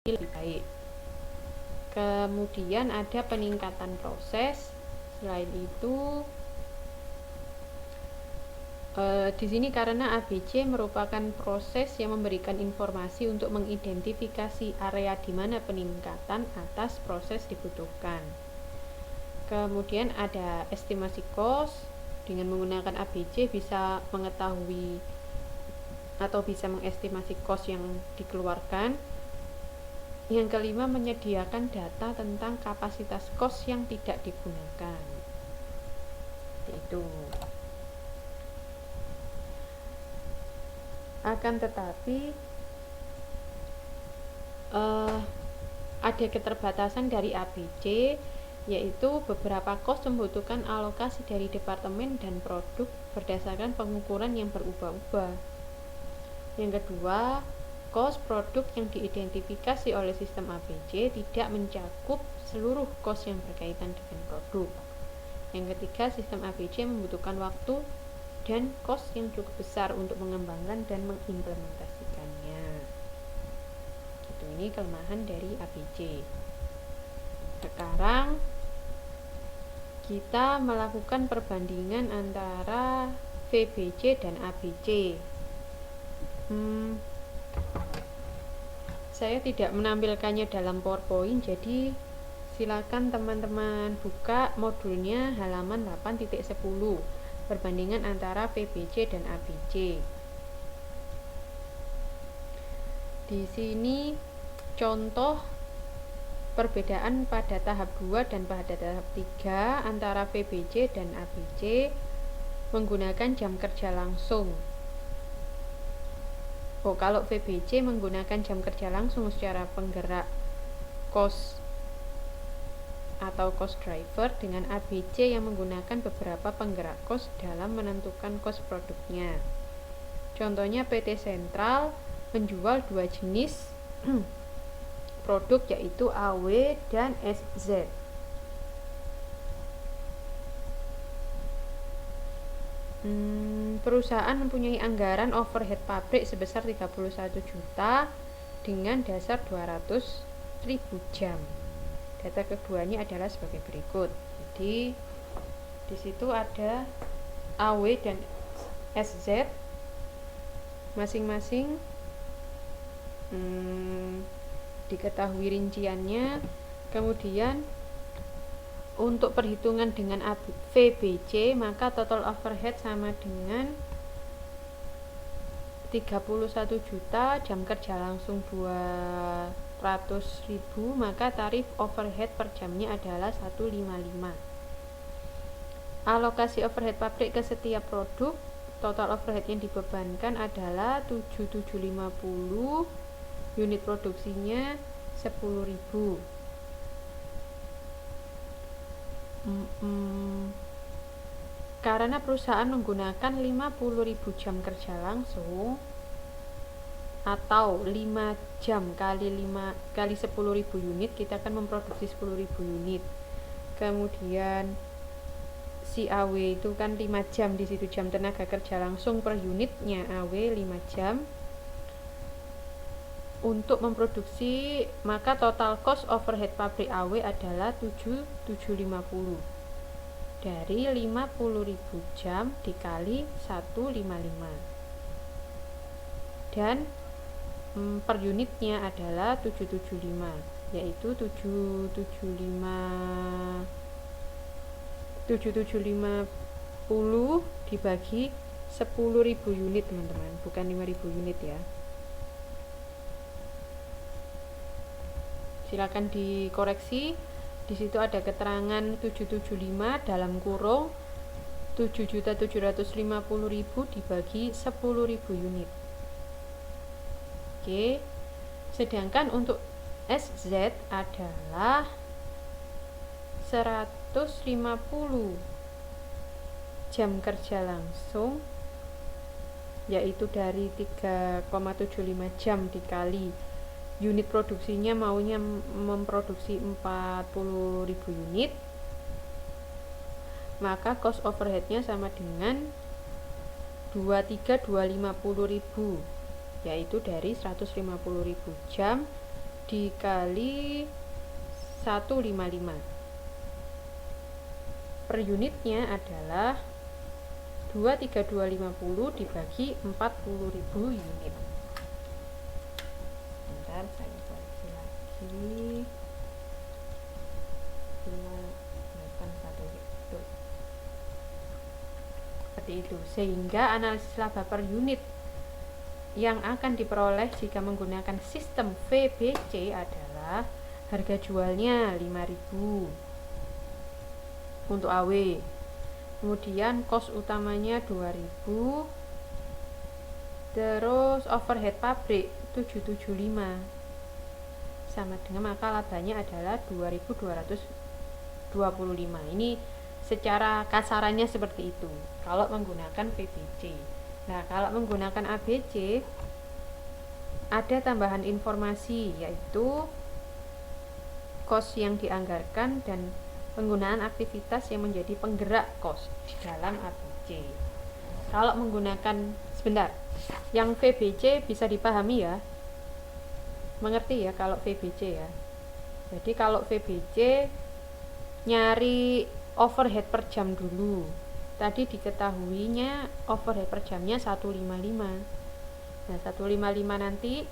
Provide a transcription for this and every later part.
lebih baik. Kemudian ada peningkatan proses. Selain itu di sini karena ABC merupakan proses yang memberikan informasi untuk mengidentifikasi area di mana peningkatan atas proses dibutuhkan. Kemudian ada estimasi cost. Dengan menggunakan ABC bisa mengetahui atau bisa mengestimasi cost yang dikeluarkan. Yang kelima, menyediakan data tentang kapasitas cost yang tidak digunakan. Itu. Akan tetapi ada keterbatasan dari ABC, yaitu beberapa cost membutuhkan alokasi dari departemen dan produk berdasarkan pengukuran yang berubah-ubah. Yang kedua, cost produk yang diidentifikasi oleh sistem ABC tidak mencakup seluruh cost yang berkaitan dengan produk. Yang ketiga, sistem ABC membutuhkan waktu dan cost yang cukup besar untuk mengembangkan dan mengimplementasikannya. Ini kelemahan dari ABC. Sekarang kita melakukan perbandingan antara VBC dan ABC. Saya tidak menampilkannya dalam PowerPoint, jadi silakan teman-teman buka modulnya halaman 8.10, perbandingan antara VBC dan ABC. Di sini contoh perbedaan pada tahap 2 dan pada tahap 3 antara VBC dan ABC menggunakan jam kerja langsung. Kalau VBC menggunakan jam kerja langsung secara penggerak cost atau cost driver, dengan ABC yang menggunakan beberapa penggerak cost dalam menentukan cost produknya. Contohnya PT Sentral menjual dua jenis produk, yaitu AW dan SZ. Perusahaan mempunyai anggaran overhead pabrik sebesar 31 juta dengan dasar 200.000 jam. Data keduanya adalah sebagai berikut. Jadi di situ ada AW dan SZ masing-masing diketahui rinciannya. Kemudian untuk perhitungan dengan VBC, maka total overhead sama dengan 31 juta, jam kerja langsung 200.000, maka tarif overhead per jamnya adalah 155. Alokasi overhead pabrik ke setiap produk, total overhead yang dibebankan adalah 7.750, unit produksinya 10.000. Karena perusahaan menggunakan 50.000 jam kerja langsung atau 5 jam kali 10.000 unit, kita akan memproduksi 10.000 unit. Kemudian si AW itu kan 5 jam, di situ jam tenaga kerja langsung per unitnya AW 5 jam untuk memproduksi, maka total cost overhead pabrik AW adalah 7.750 dari 50.000 jam dikali 155, dan per unitnya adalah 775, yaitu 7.750 dibagi 10.000 unit, teman-teman, bukan 5.000 unit ya. Silakan dikoreksi. Di situ ada keterangan 775 dalam kurung 7.750.000 dibagi 10.000 unit. Oke. Sedangkan untuk SZ adalah 150 jam kerja langsung, yaitu dari 3,75 jam dikali unit produksinya, maunya memproduksi 40.000 unit, maka cost overheadnya sama dengan 23.250.000, yaitu dari 150.000 jam dikali 155. Per unitnya adalah 23250 dibagi 40.000 unit. Bentar, saya koreksi lagi. 581 itu. Seperti itu. Sehingga analisis laba per unit yang akan diperoleh jika menggunakan sistem VBC adalah harga jualnya 5.000 untuk AW. Kemudian cost utamanya 2.000. Terus overhead pabrik 775. Sama dengan maka labanya adalah 2.225. Ini secara kasarannya seperti itu kalau menggunakan VBC. Nah, kalau menggunakan ABC ada tambahan informasi, yaitu cost yang dianggarkan dan penggunaan aktivitas yang menjadi penggerak cost di dalam ABC. Kalau menggunakan, sebentar, yang VBC bisa dipahami ya, mengerti ya kalau VBC ya. Jadi kalau VBC nyari overhead per jam dulu. Tadi diketahuinya overhead per jamnya 155. Nah, 155 nanti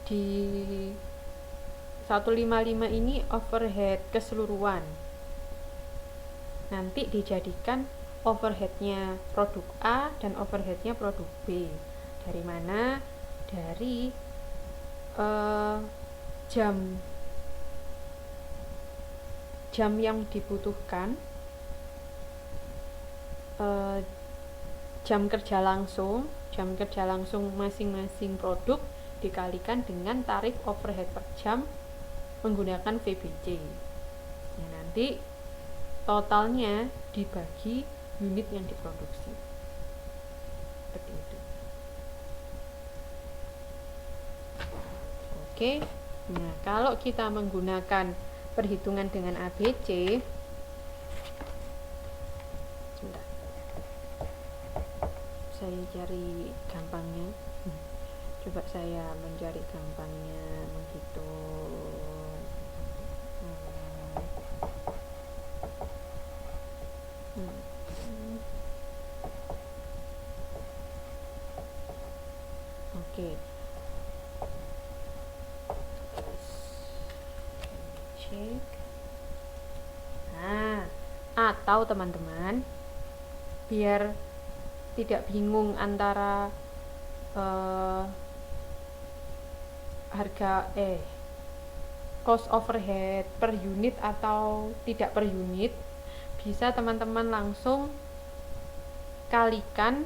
di 155 ini overhead keseluruhan. Nanti dijadikan overheadnya produk A dan overheadnya produk B. Dari mana? Dari jam yang dibutuhkan, jam kerja langsung masing-masing produk dikalikan dengan tarif overhead per jam menggunakan VBC. Nah, nanti totalnya dibagi unit yang diproduksi. Seperti itu. Oke. Nah, kalau kita menggunakan perhitungan dengan ABC, sebentar, saya cari gampangnya. Coba saya mencari gampangnya menghitung. Oke. Cek. Nah, atau teman-teman, biar tidak bingung antara harga cost overhead per unit atau tidak per unit, bisa teman-teman langsung kalikan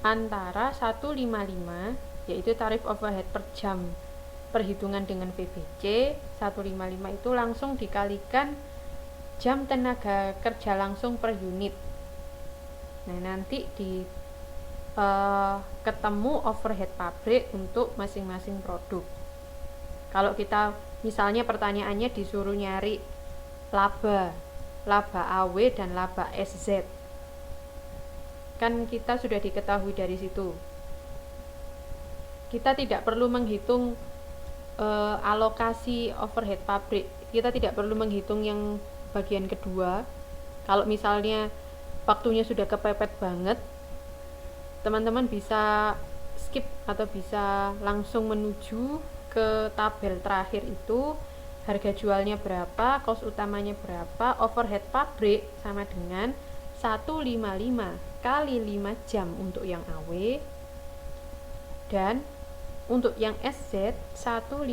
antara 155, yaitu tarif overhead per jam perhitungan dengan VBC. 155 itu langsung dikalikan jam tenaga kerja langsung per unit. Nah, nanti di ketemu overhead pabrik untuk masing-masing produk. Kalau kita misalnya pertanyaannya disuruh nyari laba AW dan laba SZ, kan kita sudah diketahui dari situ. Kita tidak perlu menghitung alokasi overhead pabrik. Kita tidak perlu menghitung yang bagian kedua. Kalau misalnya waktunya sudah kepepet banget, teman-teman bisa skip atau bisa langsung menuju ke tabel terakhir itu. Harga jualnya berapa, cost utamanya berapa, overhead pabrik sama dengan 155 kali 5 jam untuk yang AW, dan untuk yang SZ 155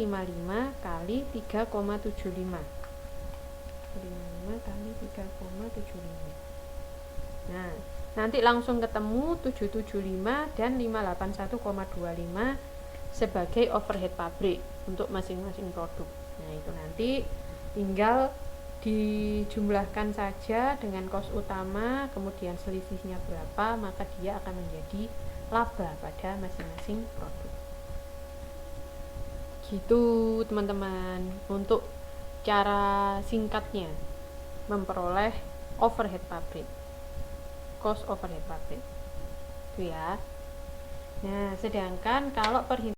kali 3,75. 155 kali 3,75. Nah, nanti langsung ketemu 775 dan 581,25 sebagai overhead pabrik untuk masing-masing produk. Nah, itu nanti tinggal dijumlahkan saja dengan kos utama, kemudian selisihnya berapa, maka dia akan menjadi laba pada masing-masing produk. Gitu teman-teman, untuk cara singkatnya memperoleh overhead pabrik, cost overhead pabrik itu ya. Nah, sedangkan kalau perhitungan